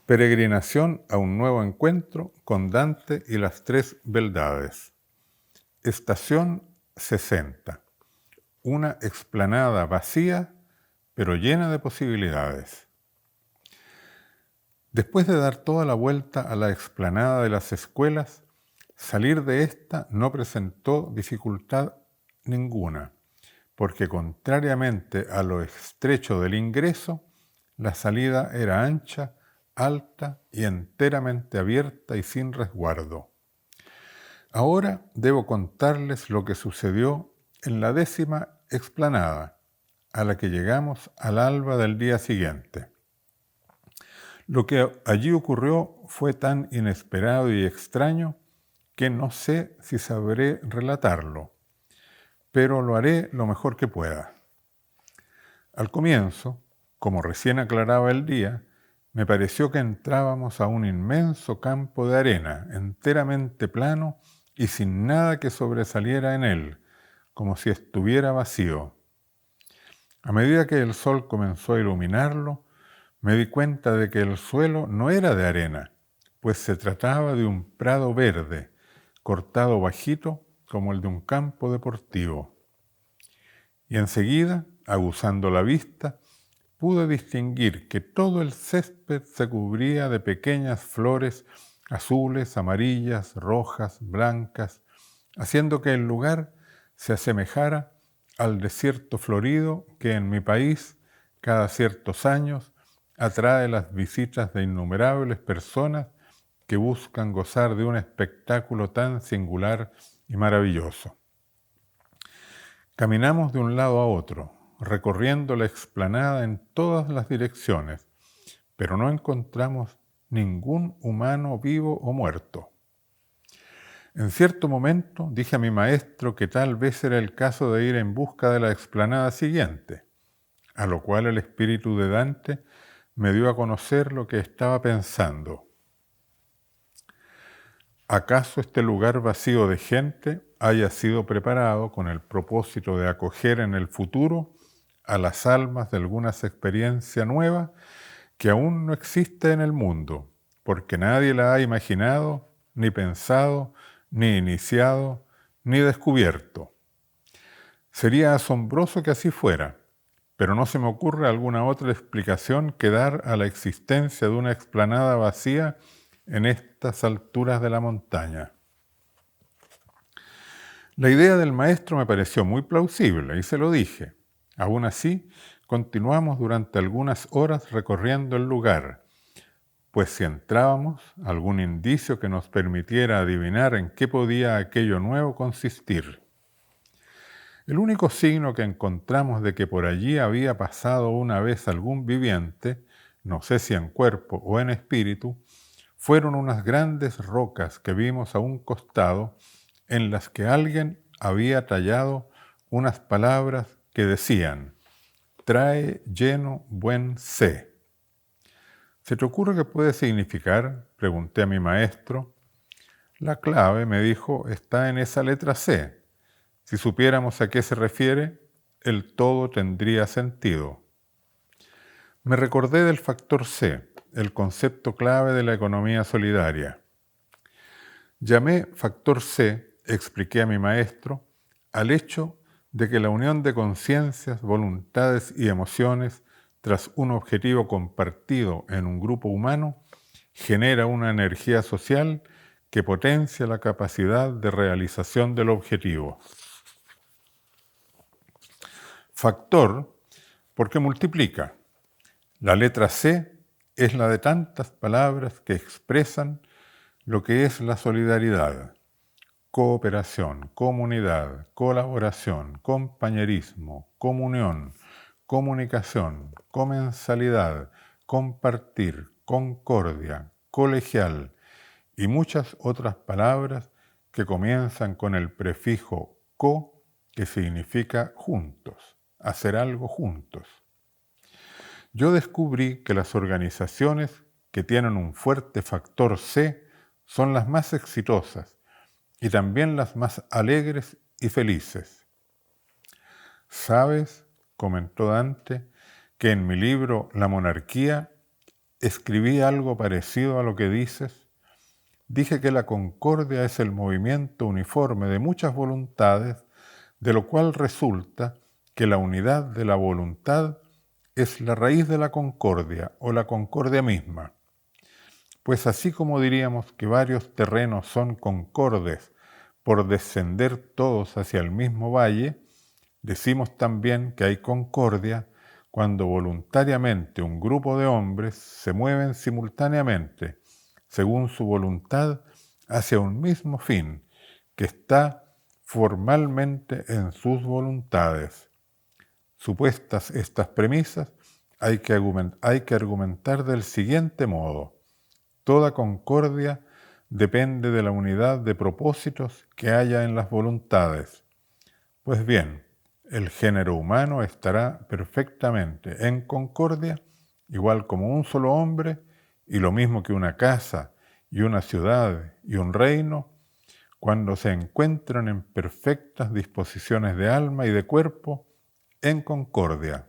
Peregrinación a un nuevo encuentro con Dante y las tres beldades. Estación 60. Una explanada vacía, pero llena de posibilidades. Después de dar toda la vuelta a la explanada de las escuelas, salir de esta no presentó dificultad ninguna, porque contrariamente a lo estrecho del ingreso, la salida era ancha, alta y enteramente abierta y sin resguardo. Ahora debo contarles lo que sucedió en la 10ª explanada, a la que llegamos al alba del día siguiente. Lo que allí ocurrió fue tan inesperado y extraño que no sé si sabré relatarlo, pero lo haré lo mejor que pueda. Al comienzo, como recién aclaraba el día, me pareció que entrábamos a un inmenso campo de arena, enteramente plano y sin nada que sobresaliera en él, como si estuviera vacío. A medida que el sol comenzó a iluminarlo, me di cuenta de que el suelo no era de arena, pues se trataba de un prado verde, cortado bajito como el de un campo deportivo. Y enseguida, aguzando la vista, pude distinguir que todo el césped se cubría de pequeñas flores azules, amarillas, rojas, blancas, haciendo que el lugar se asemejara al desierto florido que en mi país, cada ciertos años, atrae las visitas de innumerables personas que buscan gozar de un espectáculo tan singular y maravilloso. Caminamos de un lado a otro, recorriendo la explanada en todas las direcciones, pero no encontramos ningún humano vivo o muerto. En cierto momento dije a mi maestro que tal vez era el caso de ir en busca de la explanada siguiente, a lo cual el espíritu de Dante me dio a conocer lo que estaba pensando. ¿Acaso este lugar vacío de gente haya sido preparado con el propósito de acoger en el futuro a las almas de alguna experiencia nueva que aún no existe en el mundo, porque nadie la ha imaginado, ni pensado, ni iniciado, ni descubierto? Sería asombroso que así fuera, pero no se me ocurre alguna otra explicación que dar a la existencia de una explanada vacía en estas alturas de la montaña. La idea del maestro me pareció muy plausible y se lo dije. Aún así, continuamos durante algunas horas recorriendo el lugar, pues si entrábamos, algún indicio que nos permitiera adivinar en qué podía aquello nuevo consistir. El único signo que encontramos de que por allí había pasado una vez algún viviente, no sé si en cuerpo o en espíritu, fueron unas grandes rocas que vimos a un costado en las que alguien había tallado unas palabras que decían: trae lleno buen sé. ¿Se te ocurre qué puede significar?, pregunté a mi maestro. La clave, me dijo, está en esa letra C. Si supiéramos a qué se refiere, el todo tendría sentido. Me recordé del factor C, el concepto clave de la economía solidaria. Llamé factor C, expliqué a mi maestro, al hecho de que la unión de conciencias, voluntades y emociones tras un objetivo compartido en un grupo humano genera una energía social que potencia la capacidad de realización del objetivo. Factor porque multiplica. La letra C es la de tantas palabras que expresan lo que es la solidaridad: cooperación, comunidad, colaboración, compañerismo, comunión, comunicación, comensalidad, compartir, concordia, colegial y muchas otras palabras que comienzan con el prefijo co, que significa juntos, hacer algo juntos. Yo descubrí que las organizaciones que tienen un fuerte factor C son las más exitosas y también las más alegres y felices. ¿Sabes?, comentó Dante, que en mi libro La monarquía escribí algo parecido a lo que dices. Dije que la concordia es el movimiento uniforme de muchas voluntades, de lo cual resulta que la unidad de la voluntad es la raíz de la concordia o la concordia misma. Pues así como diríamos que varios terrenos son concordes por descender todos hacia el mismo valle, decimos también que hay concordia cuando voluntariamente un grupo de hombres se mueven simultáneamente, según su voluntad, hacia un mismo fin, que está formalmente en sus voluntades. Supuestas estas premisas, hay que argumentar del siguiente modo. Toda concordia depende de la unidad de propósitos que haya en las voluntades. Pues bien, el género humano estará perfectamente en concordia, igual como un solo hombre, y lo mismo que una casa y una ciudad y un reino, cuando se encuentran en perfectas disposiciones de alma y de cuerpo, en concordia.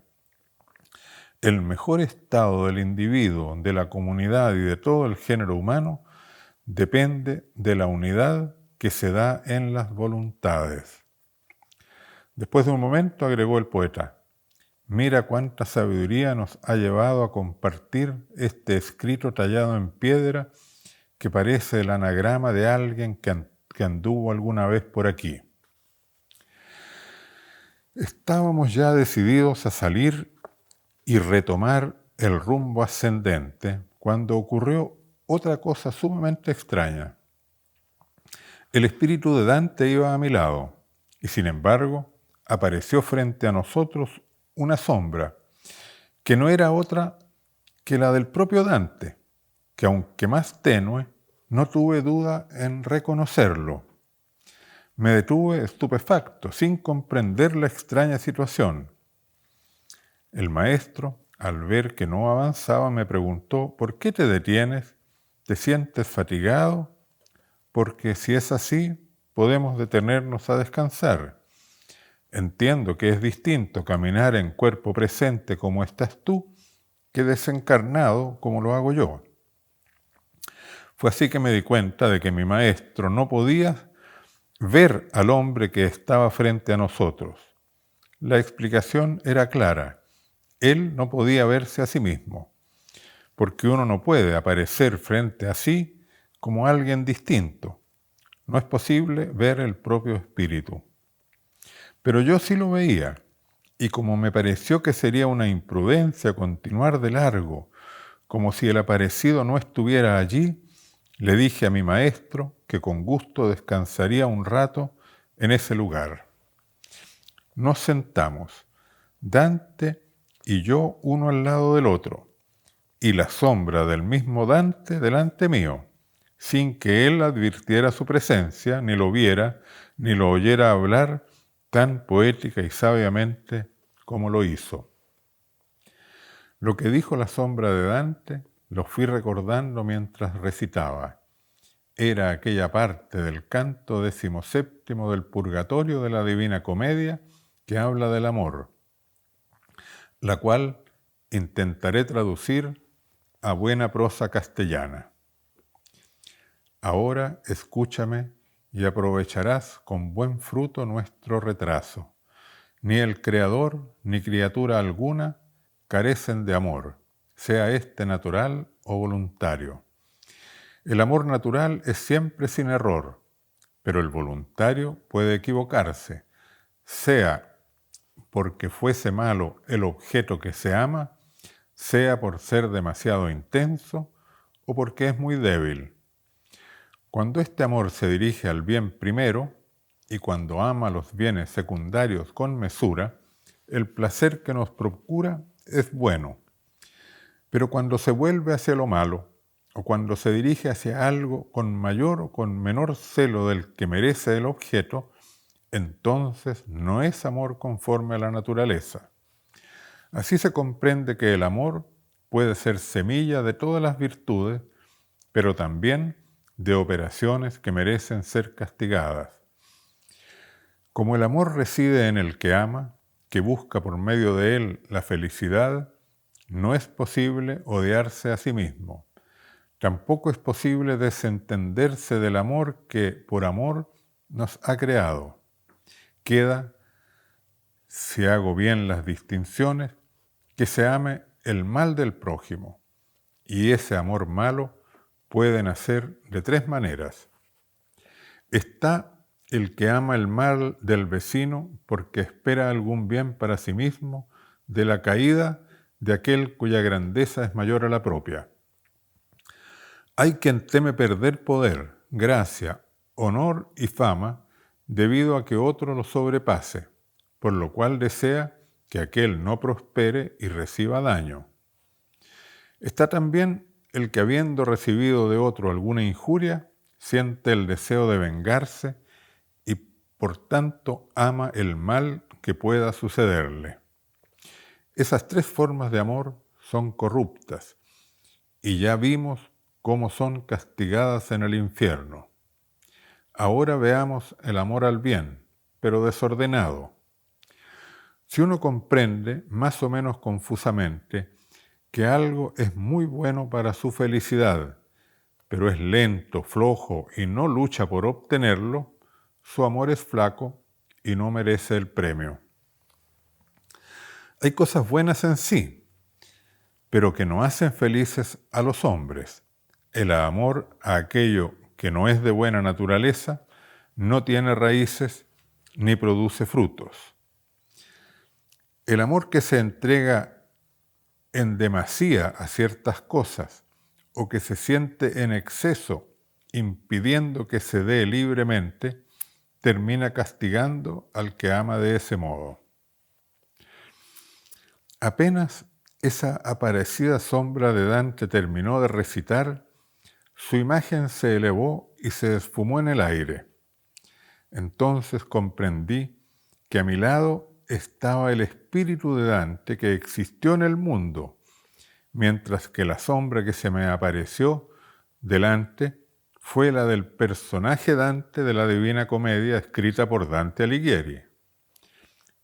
El mejor estado del individuo, de la comunidad y de todo el género humano depende de la unidad que se da en las voluntades. Después de un momento agregó el poeta: mira cuánta sabiduría nos ha llevado a compartir este escrito tallado en piedra que parece el anagrama de alguien que anduvo alguna vez por aquí. Estábamos ya decididos a salir y retomar el rumbo ascendente cuando ocurrió otra cosa sumamente extraña. El espíritu de Dante iba a mi lado y sin embargo apareció frente a nosotros una sombra que no era otra que la del propio Dante, que aunque más tenue, no tuve duda en reconocerlo. Me detuve estupefacto, sin comprender la extraña situación. El maestro, al ver que no avanzaba, me preguntó: ¿por qué te detienes? ¿Te sientes fatigado? Porque si es así, podemos detenernos a descansar. Entiendo que es distinto caminar en cuerpo presente como estás tú, que desencarnado como lo hago yo. Fue así que me di cuenta de que mi maestro no podía ver al hombre que estaba frente a nosotros. La explicación era clara. Él no podía verse a sí mismo, porque uno no puede aparecer frente a sí como alguien distinto. No es posible ver el propio espíritu. Pero yo sí lo veía, y como me pareció que sería una imprudencia continuar de largo, como si el aparecido no estuviera allí, le dije a mi maestro que con gusto descansaría un rato en ese lugar. Nos sentamos, Dante y yo uno al lado del otro, y la sombra del mismo Dante delante mío, sin que él advirtiera su presencia, ni lo viera, ni lo oyera hablar tan poética y sabiamente como lo hizo. Lo que dijo la sombra de Dante lo fui recordando mientras recitaba. Era aquella parte del canto 17º del Purgatorio de la Divina Comedia que habla del amor, la cual intentaré traducir a buena prosa castellana. Ahora escúchame y aprovecharás con buen fruto nuestro retraso. Ni el Creador ni criatura alguna carecen de amor, sea éste natural o voluntario. El amor natural es siempre sin error, pero el voluntario puede equivocarse, sea porque fuese malo el objeto que se ama, sea por ser demasiado intenso o porque es muy débil. Cuando este amor se dirige al bien primero y cuando ama los bienes secundarios con mesura, el placer que nos procura es bueno. Pero cuando se vuelve hacia lo malo, o cuando se dirige hacia algo con mayor o con menor celo del que merece el objeto, entonces no es amor conforme a la naturaleza. Así se comprende que el amor puede ser semilla de todas las virtudes, pero también de operaciones que merecen ser castigadas. Como el amor reside en el que ama, que busca por medio de él la felicidad, no es posible odiarse a sí mismo. Tampoco es posible desentenderse del amor que, por amor, nos ha creado. Queda, si hago bien las distinciones, que se ame el mal del prójimo. Y ese amor malo puede nacer de tres maneras. Está el que ama el mal del vecino porque espera algún bien para sí mismo de la caída de aquel cuya grandeza es mayor a la propia. Hay quien teme perder poder, gracia, honor y fama debido a que otro lo sobrepase, por lo cual desea que aquel no prospere y reciba daño. Está también el que, habiendo recibido de otro alguna injuria, siente el deseo de vengarse y por tanto ama el mal que pueda sucederle. Esas tres formas de amor son corruptas y ya vimos cómo son castigadas en el infierno. Ahora veamos el amor al bien, pero desordenado. Si uno comprende, más o menos confusamente, que algo es muy bueno para su felicidad, pero es lento, flojo y no lucha por obtenerlo, su amor es flaco y no merece el premio. Hay cosas buenas en sí, pero que no hacen felices a los hombres. El amor a aquello que no es de buena naturaleza no tiene raíces ni produce frutos. El amor que se entrega en demasía a ciertas cosas o que se siente en exceso impidiendo que se dé libremente, termina castigando al que ama de ese modo. Apenas esa aparecida sombra de Dante terminó de recitar, su imagen se elevó y se esfumó en el aire. Entonces comprendí que a mi lado estaba el espíritu de Dante que existió en el mundo, mientras que la sombra que se me apareció delante fue la del personaje Dante de la Divina Comedia escrita por Dante Alighieri.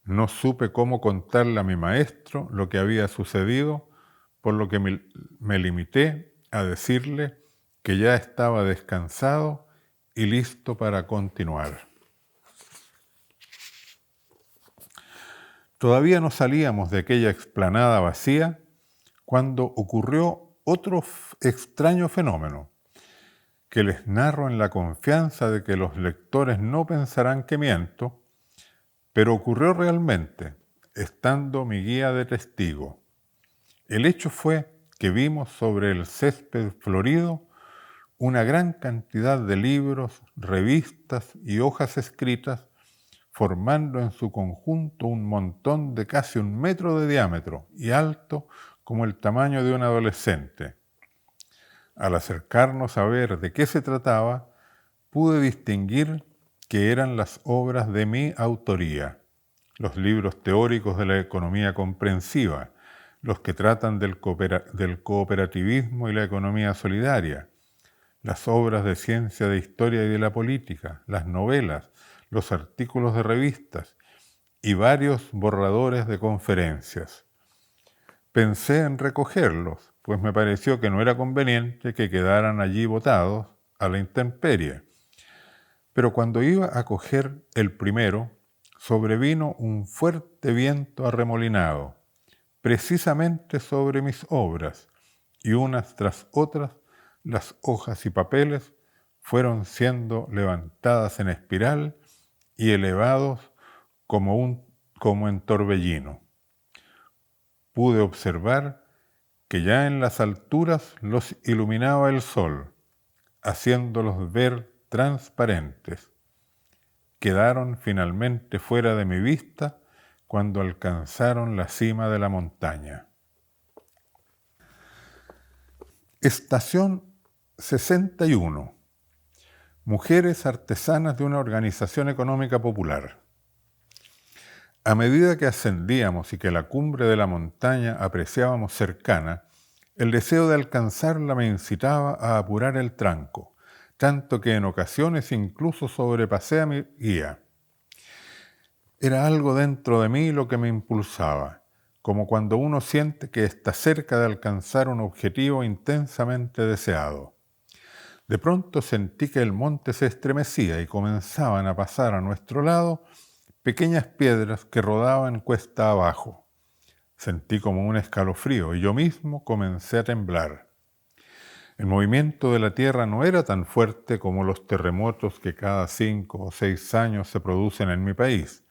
No supe cómo contarle a mi maestro lo que había sucedido, por lo que me limité a decirle que ya estaba descansado y listo para continuar. Todavía no salíamos de aquella explanada vacía cuando ocurrió otro extraño fenómeno, que les narro en la confianza de que los lectores no pensarán que miento, pero ocurrió realmente, estando mi guía de testigo. El hecho fue que vimos sobre el césped florido una gran cantidad de libros, revistas y hojas escritas, formando en su conjunto un montón de casi 1 metro de diámetro y alto como el tamaño de un adolescente. Al acercarnos a ver de qué se trataba, pude distinguir que eran las obras de mi autoría, los libros teóricos de la economía comprensiva, los que tratan del cooperativismo y la economía solidaria, las obras de ciencia de historia y de la política, las novelas, los artículos de revistas y varios borradores de conferencias. Pensé en recogerlos, pues me pareció que no era conveniente que quedaran allí botados a la intemperie. Pero cuando iba a coger el primero, sobrevino un fuerte viento arremolinado, precisamente sobre mis obras, y unas tras otras las hojas y papeles fueron siendo levantadas en espiral y elevados como en torbellino. Pude observar que ya en las alturas los iluminaba el sol, haciéndolos ver transparentes. Quedaron finalmente fuera de mi vista cuando alcanzaron la cima de la montaña. Estación 61. Mujeres artesanas de una organización económica popular. A medida que ascendíamos y que la cumbre de la montaña apreciábamos cercana, el deseo de alcanzarla me incitaba a apurar el tranco, tanto que en ocasiones incluso sobrepasé a mi guía. Era algo dentro de mí lo que me impulsaba, como cuando uno siente que está cerca de alcanzar un objetivo intensamente deseado. De pronto sentí que el monte se estremecía y comenzaban a pasar a nuestro lado pequeñas piedras que rodaban cuesta abajo. Sentí como un escalofrío y yo mismo comencé a temblar. El movimiento de la Tierra no era tan fuerte como los terremotos que cada 5 o 6 años se producen en mi país,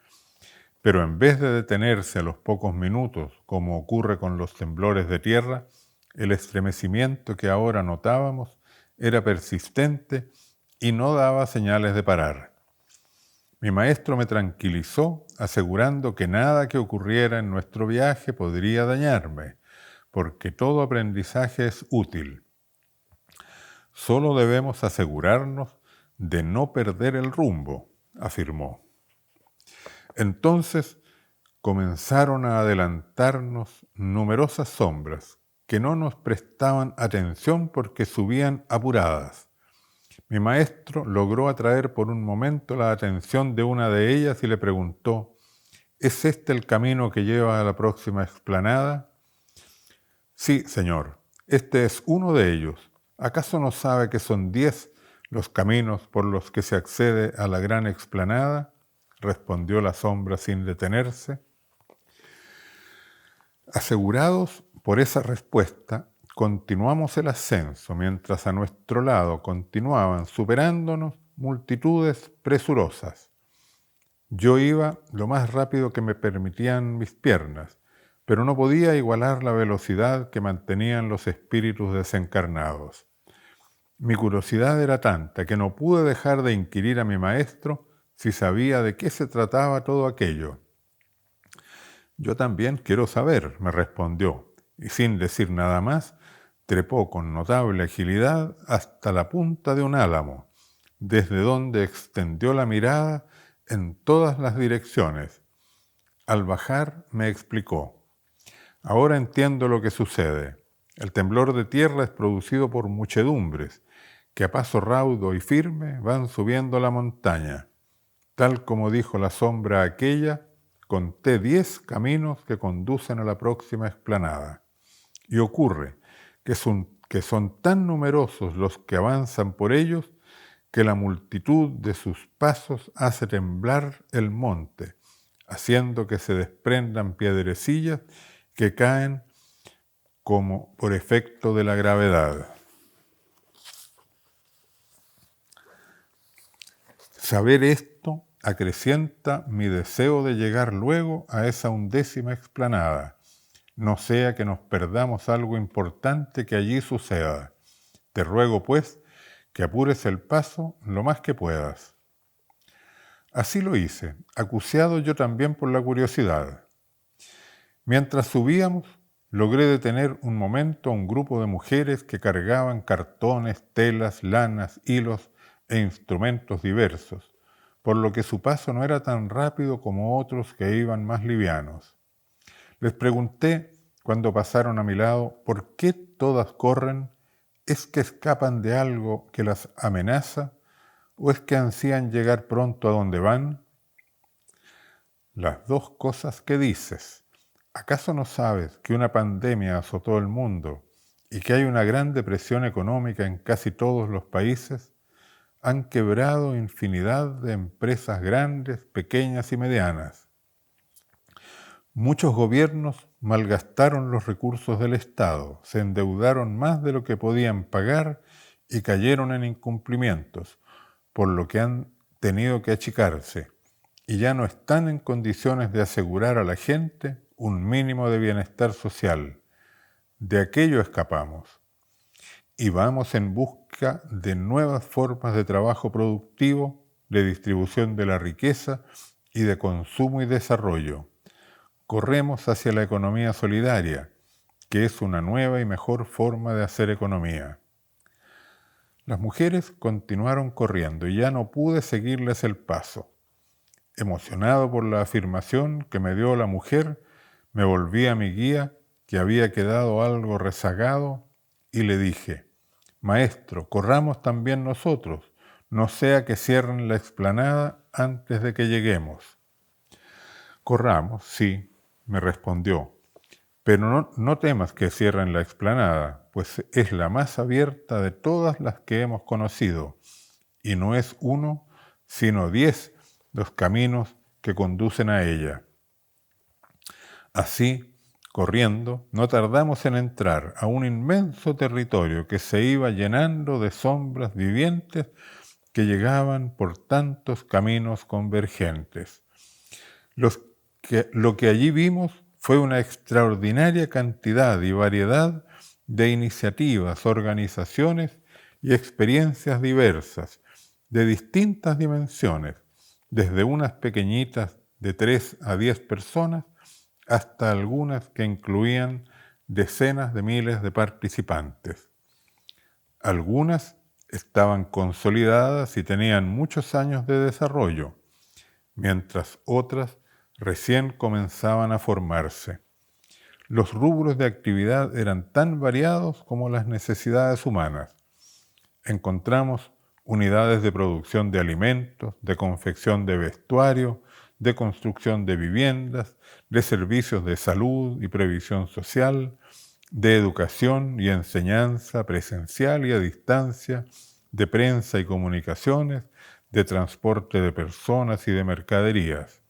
pero en vez de detenerse a los pocos minutos, como ocurre con los temblores de tierra, el estremecimiento que ahora notábamos era persistente y no daba señales de parar. Mi maestro me tranquilizó, asegurando que nada que ocurriera en nuestro viaje podría dañarme, porque todo aprendizaje es útil. Solo debemos asegurarnos de no perder el rumbo, afirmó. Entonces comenzaron a adelantarnos numerosas sombras que no nos prestaban atención porque subían apuradas. Mi maestro logró atraer por un momento la atención de una de ellas y le preguntó: ¿Es este el camino que lleva a la próxima explanada? Sí, señor, este es uno de ellos. ¿Acaso no sabe que son 10 los caminos por los que se accede a la gran explanada? Respondió la sombra sin detenerse. Asegurados por esa respuesta, continuamos el ascenso, mientras a nuestro lado continuaban superándonos multitudes presurosas. Yo iba lo más rápido que me permitían mis piernas, pero no podía igualar la velocidad que mantenían los espíritus desencarnados. Mi curiosidad era tanta que no pude dejar de inquirir a mi maestro si sabía de qué se trataba todo aquello. Yo también quiero saber, me respondió, y sin decir nada más, trepó con notable agilidad hasta la punta de un álamo, desde donde extendió la mirada en todas las direcciones. Al bajar me explicó: ahora entiendo lo que sucede. El temblor de tierra es producido por muchedumbres que a paso raudo y firme van subiendo la montaña. Tal como dijo la sombra aquella, conté 10 caminos que conducen a la próxima explanada. Y ocurre que son tan numerosos los que avanzan por ellos que la multitud de sus pasos hace temblar el monte, haciendo que se desprendan piedrecillas que caen como por efecto de la gravedad. Saber esto acrecienta mi deseo de llegar luego a esa 11ª explanada, no sea que nos perdamos algo importante que allí suceda. Te ruego, pues, que apures el paso lo más que puedas. Así lo hice, acuciado yo también por la curiosidad. Mientras subíamos, logré detener un momento a un grupo de mujeres que cargaban cartones, telas, lanas, hilos e instrumentos diversos, por lo que su paso no era tan rápido como otros que iban más livianos. Les pregunté, cuando pasaron a mi lado, ¿por qué todas corren? ¿Es que escapan de algo que las amenaza? ¿O es que ansían llegar pronto a donde van? Las dos cosas que dices. ¿Acaso no sabes que una pandemia azotó el mundo y que hay una gran depresión económica en casi todos los países? Han quebrado infinidad de empresas grandes, pequeñas y medianas. Muchos gobiernos malgastaron los recursos del Estado, se endeudaron más de lo que podían pagar y cayeron en incumplimientos, por lo que han tenido que achicarse y ya no están en condiciones de asegurar a la gente un mínimo de bienestar social. De aquello escapamos y vamos en busca de nuevas formas de trabajo productivo, de distribución de la riqueza y de consumo y desarrollo. Corremos hacia la economía solidaria, que es una nueva y mejor forma de hacer economía. Las mujeres continuaron corriendo y ya no pude seguirles el paso. Emocionado por la afirmación que me dio la mujer, me volví a mi guía, que había quedado algo rezagado, y le dije: Maestro, corramos también nosotros, no sea que cierren la explanada antes de que lleguemos. Corramos, sí, me respondió, Pero no temas que cierren la explanada, pues es la más abierta de todas las que hemos conocido, y no es uno, sino 10 los caminos que conducen a ella. Así, corriendo, no tardamos en entrar a un inmenso territorio que se iba llenando de sombras vivientes que llegaban por tantos caminos convergentes. Lo que allí vimos fue una extraordinaria cantidad y variedad de iniciativas, organizaciones y experiencias diversas, de distintas dimensiones, desde unas pequeñitas de 3 a 10 personas hasta algunas que incluían decenas de miles de participantes. Algunas estaban consolidadas y tenían muchos años de desarrollo, mientras otras recién comenzaban a formarse. Los rubros de actividad eran tan variados como las necesidades humanas. Encontramos unidades de producción de alimentos, de confección de vestuario, de construcción de viviendas, de servicios de salud y previsión social, de educación y enseñanza presencial y a distancia, de prensa y comunicaciones, de transporte de personas y de mercaderías.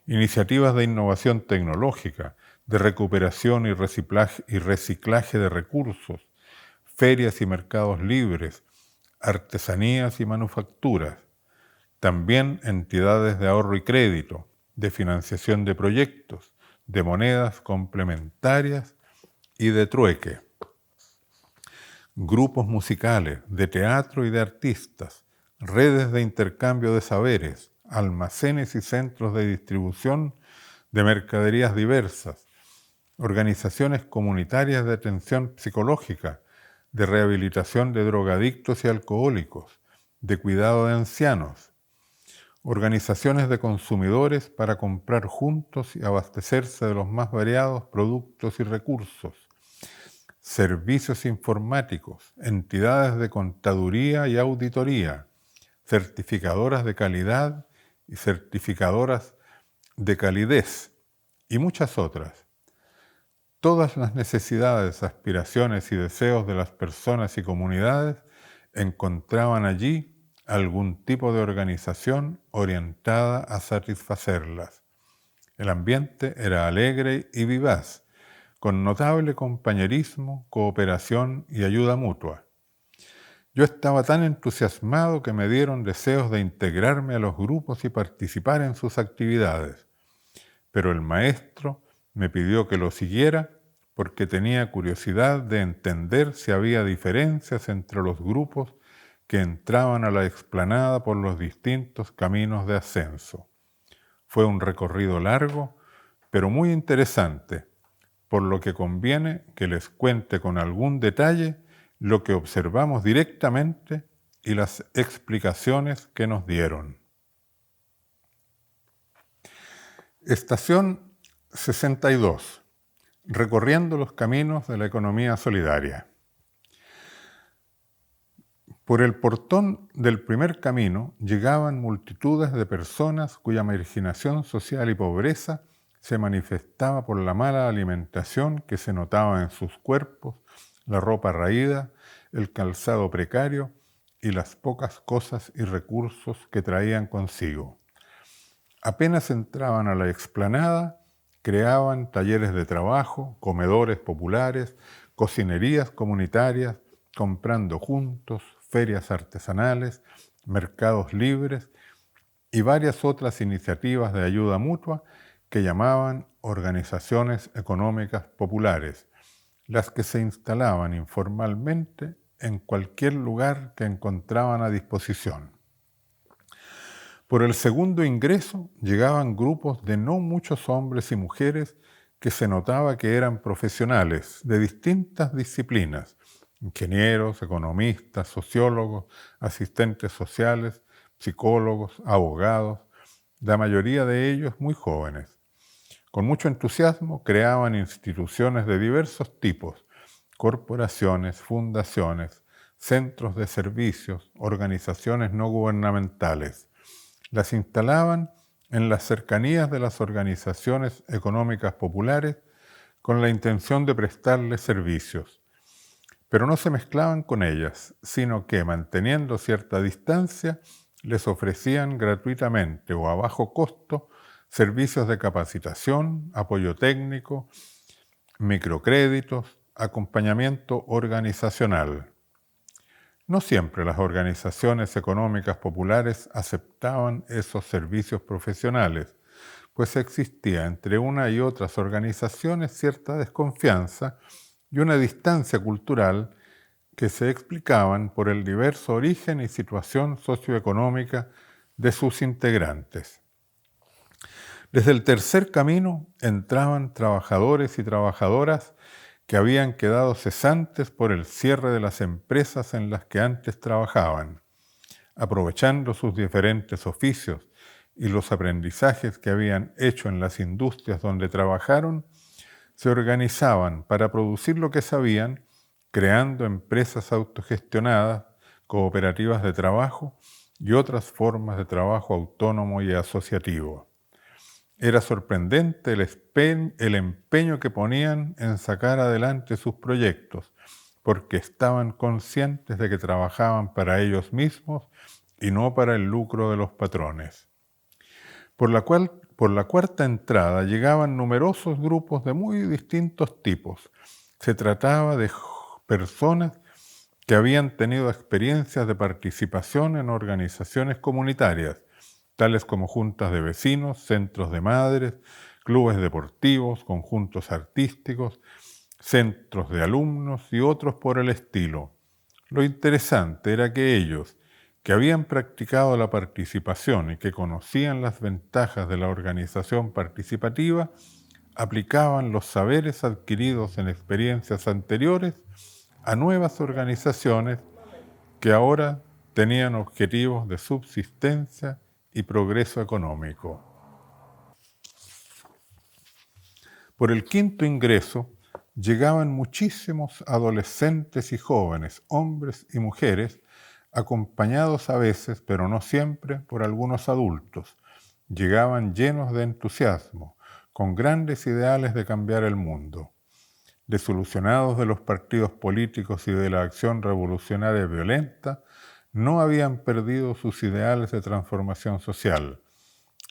Iniciativas de innovación tecnológica, de recuperación y reciclaje de recursos, ferias y mercados libres, artesanías y manufacturas. También entidades de ahorro y crédito, de financiación de proyectos, de monedas complementarias y de trueque. Grupos musicales, de teatro y de artistas, redes de intercambio de saberes, almacenes y centros de distribución de mercaderías diversas, organizaciones comunitarias de atención psicológica, de rehabilitación de drogadictos y alcohólicos, de cuidado de ancianos, organizaciones de consumidores para comprar juntos y abastecerse de los más variados productos y recursos, servicios informáticos, entidades de contaduría y auditoría, certificadoras de calidad y certificadoras de calidez, y muchas otras. Todas las necesidades, aspiraciones y deseos de las personas y comunidades encontraban allí algún tipo de organización orientada a satisfacerlas. El ambiente era alegre y vivaz, con notable compañerismo, cooperación y ayuda mutua. Yo estaba tan entusiasmado que me dieron deseos de integrarme a los grupos y participar en sus actividades, pero el maestro me pidió que lo siguiera porque tenía curiosidad de entender si había diferencias entre los grupos que entraban a la explanada por los distintos caminos de ascenso. Fue un recorrido largo, pero muy interesante, por lo que conviene que les cuente con algún detalle lo que observamos directamente y las explicaciones que nos dieron. Estación 62. Recorriendo los caminos de la economía solidaria. Por el portón del primer camino llegaban multitudes de personas cuya marginación social y pobreza se manifestaba por la mala alimentación que se notaba en sus cuerpos, la ropa raída, el calzado precario y las pocas cosas y recursos que traían consigo. Apenas entraban a la explanada, creaban talleres de trabajo, comedores populares, cocinerías comunitarias, comprando juntos, ferias artesanales, mercados libres y varias otras iniciativas de ayuda mutua que llamaban organizaciones económicas populares, las que se instalaban informalmente en cualquier lugar que encontraban a disposición. Por el segundo ingreso llegaban grupos de no muchos hombres y mujeres que se notaba que eran profesionales de distintas disciplinas, ingenieros, economistas, sociólogos, asistentes sociales, psicólogos, abogados, la mayoría de ellos muy jóvenes. Con mucho entusiasmo creaban instituciones de diversos tipos, corporaciones, fundaciones, centros de servicios, organizaciones no gubernamentales. Las instalaban en las cercanías de las organizaciones económicas populares con la intención de prestarles servicios, pero no se mezclaban con ellas, sino que, manteniendo cierta distancia, les ofrecían gratuitamente o a bajo costo servicios de capacitación, apoyo técnico, microcréditos, acompañamiento organizacional. No siempre las organizaciones económicas populares aceptaban esos servicios profesionales, pues existía entre una y otras organizaciones cierta desconfianza y una distancia cultural que se explicaban por el diverso origen y situación socioeconómica de sus integrantes. Desde el tercer camino entraban trabajadores y trabajadoras que habían quedado cesantes por el cierre de las empresas en las que antes trabajaban. Aprovechando sus diferentes oficios y los aprendizajes que habían hecho en las industrias donde trabajaron, se organizaban para producir lo que sabían, creando empresas autogestionadas, cooperativas de trabajo y otras formas de trabajo autónomo y asociativo. Era sorprendente el empeño que ponían en sacar adelante sus proyectos, porque estaban conscientes de que trabajaban para ellos mismos y no para el lucro de los patrones. Por la cuarta entrada llegaban numerosos grupos de muy distintos tipos. Se trataba de personas que habían tenido experiencias de participación en organizaciones comunitarias, tales como juntas de vecinos, centros de madres, clubes deportivos, conjuntos artísticos, centros de alumnos y otros por el estilo. Lo interesante era que ellos, que habían practicado la participación y que conocían las ventajas de la organización participativa, aplicaban los saberes adquiridos en experiencias anteriores a nuevas organizaciones que ahora tenían objetivos de subsistencia y progreso económico. Por el quinto ingreso llegaban muchísimos adolescentes y jóvenes, hombres y mujeres, acompañados a veces, pero no siempre, por algunos adultos. Llegaban llenos de entusiasmo, con grandes ideales de cambiar el mundo. Desilusionados de los partidos políticos y de la acción revolucionaria violenta, no habían perdido sus ideales de transformación social.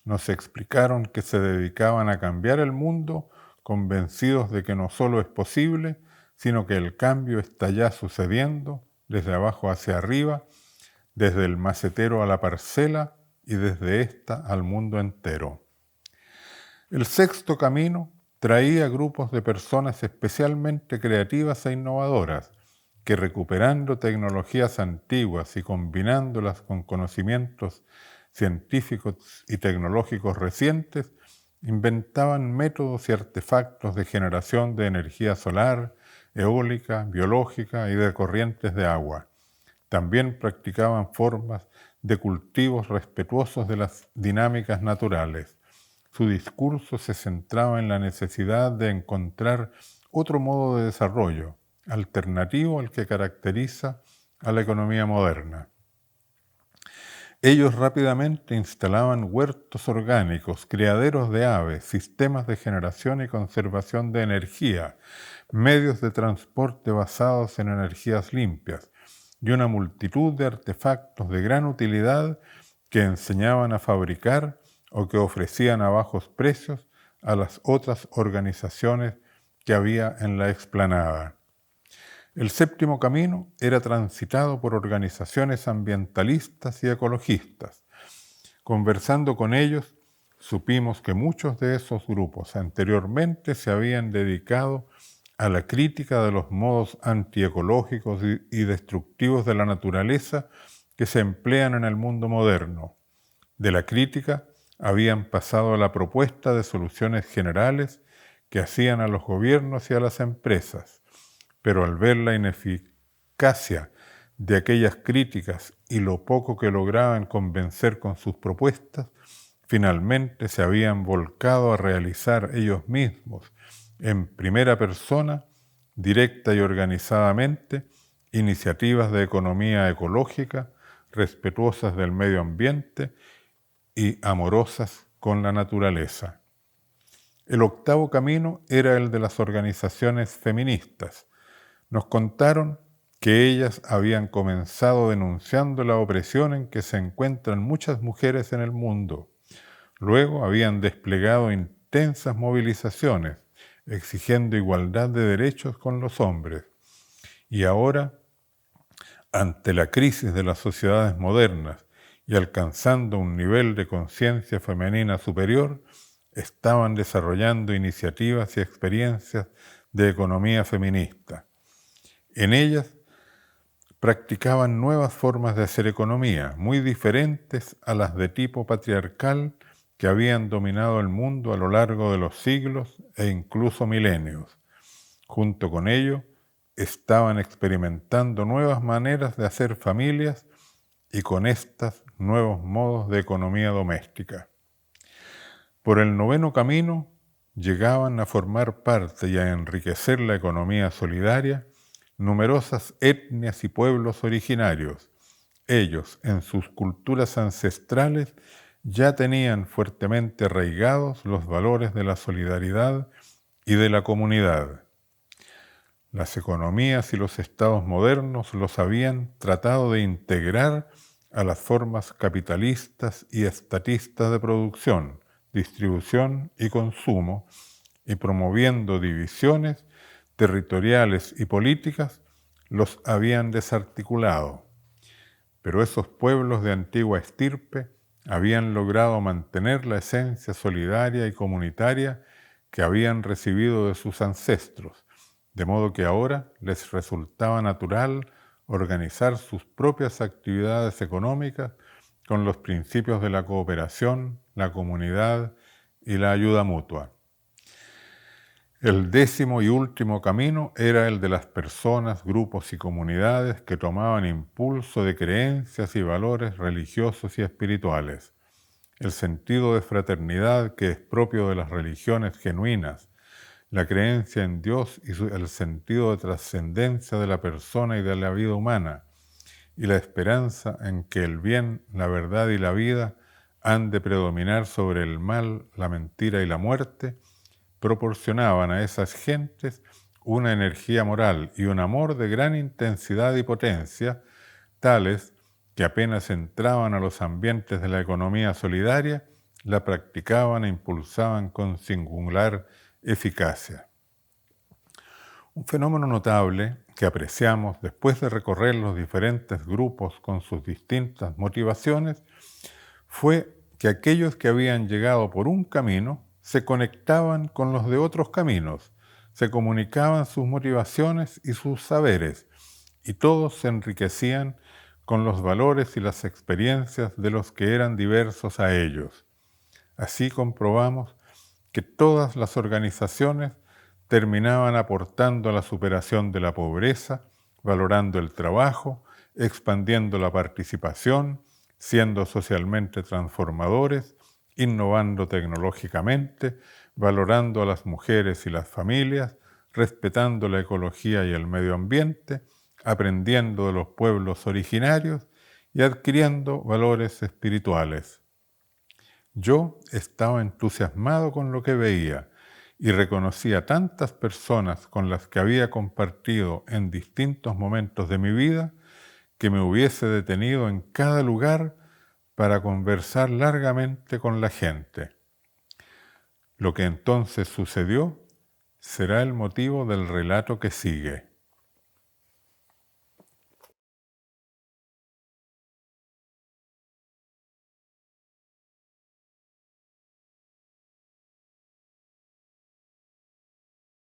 Nos explicaron que se dedicaban a cambiar el mundo, convencidos de que no solo es posible, sino que el cambio está ya sucediendo desde abajo hacia arriba, desde el macetero a la parcela y desde ésta al mundo entero. El sexto camino traía grupos de personas especialmente creativas e innovadoras, que recuperando tecnologías antiguas y combinándolas con conocimientos científicos y tecnológicos recientes, inventaban métodos y artefactos de generación de energía solar, eólica, biológica y de corrientes de agua. También practicaban formas de cultivos respetuosos de las dinámicas naturales. Su discurso se centraba en la necesidad de encontrar otro modo de desarrollo, alternativo al que caracteriza a la economía moderna. Ellos rápidamente instalaban huertos orgánicos, criaderos de aves, sistemas de generación y conservación de energía, medios de transporte basados en energías limpias y una multitud de artefactos de gran utilidad que enseñaban a fabricar o que ofrecían a bajos precios a las otras organizaciones que había en la explanada. El séptimo camino era transitado por organizaciones ambientalistas y ecologistas. Conversando con ellos, supimos que muchos de esos grupos anteriormente se habían dedicado a la crítica de los modos antiecológicos y destructivos de la naturaleza que se emplean en el mundo moderno. De la crítica habían pasado a la propuesta de soluciones generales que hacían a los gobiernos y a las empresas. Pero al ver la ineficacia de aquellas críticas y lo poco que lograban convencer con sus propuestas, finalmente se habían volcado a realizar ellos mismos, en primera persona, directa y organizadamente, iniciativas de economía ecológica, respetuosas del medio ambiente y amorosas con la naturaleza. El octavo camino era el de las organizaciones feministas. Nos contaron que ellas habían comenzado denunciando la opresión en que se encuentran muchas mujeres en el mundo. Luego habían desplegado intensas movilizaciones, exigiendo igualdad de derechos con los hombres. Y ahora, ante la crisis de las sociedades modernas y alcanzando un nivel de conciencia femenina superior, estaban desarrollando iniciativas y experiencias de economía feminista. En ellas practicaban nuevas formas de hacer economía, muy diferentes a las de tipo patriarcal que habían dominado el mundo a lo largo de los siglos e incluso milenios. Junto con ello, estaban experimentando nuevas maneras de hacer familias y con estas nuevos modos de economía doméstica. Por el noveno camino llegaban a formar parte y a enriquecer la economía solidaria numerosas etnias y pueblos originarios. Ellos, en sus culturas ancestrales, ya tenían fuertemente arraigados los valores de la solidaridad y de la comunidad. Las economías y los estados modernos los habían tratado de integrar a las formas capitalistas y estatistas de producción, distribución y consumo, y promoviendo divisiones territoriales y políticas, los habían desarticulado. Pero esos pueblos de antigua estirpe habían logrado mantener la esencia solidaria y comunitaria que habían recibido de sus ancestros, de modo que ahora les resultaba natural organizar sus propias actividades económicas con los principios de la cooperación, la comunidad y la ayuda mutua. El décimo y último camino era el de las personas, grupos y comunidades que tomaban impulso de creencias y valores religiosos y espirituales. El sentido de fraternidad que es propio de las religiones genuinas, la creencia en Dios y el sentido de trascendencia de la persona y de la vida humana, y la esperanza en que el bien, la verdad y la vida han de predominar sobre el mal, la mentira y la muerte, proporcionaban a esas gentes una energía moral y un amor de gran intensidad y potencia, tales que apenas entraban a los ambientes de la economía solidaria, la practicaban e impulsaban con singular eficacia. Un fenómeno notable que apreciamos después de recorrer los diferentes grupos con sus distintas motivaciones fue que aquellos que habían llegado por un camino se conectaban con los de otros caminos, se comunicaban sus motivaciones y sus saberes, y todos se enriquecían con los valores y las experiencias de los que eran diversos a ellos. Así comprobamos que todas las organizaciones terminaban aportando a la superación de la pobreza, valorando el trabajo, expandiendo la participación, siendo socialmente transformadores, innovando tecnológicamente, valorando a las mujeres y las familias, respetando la ecología y el medio ambiente, aprendiendo de los pueblos originarios y adquiriendo valores espirituales. Yo estaba entusiasmado con lo que veía y reconocía tantas personas con las que había compartido en distintos momentos de mi vida que me hubiese detenido en cada lugar para conversar largamente con la gente. Lo que entonces sucedió será el motivo del relato que sigue.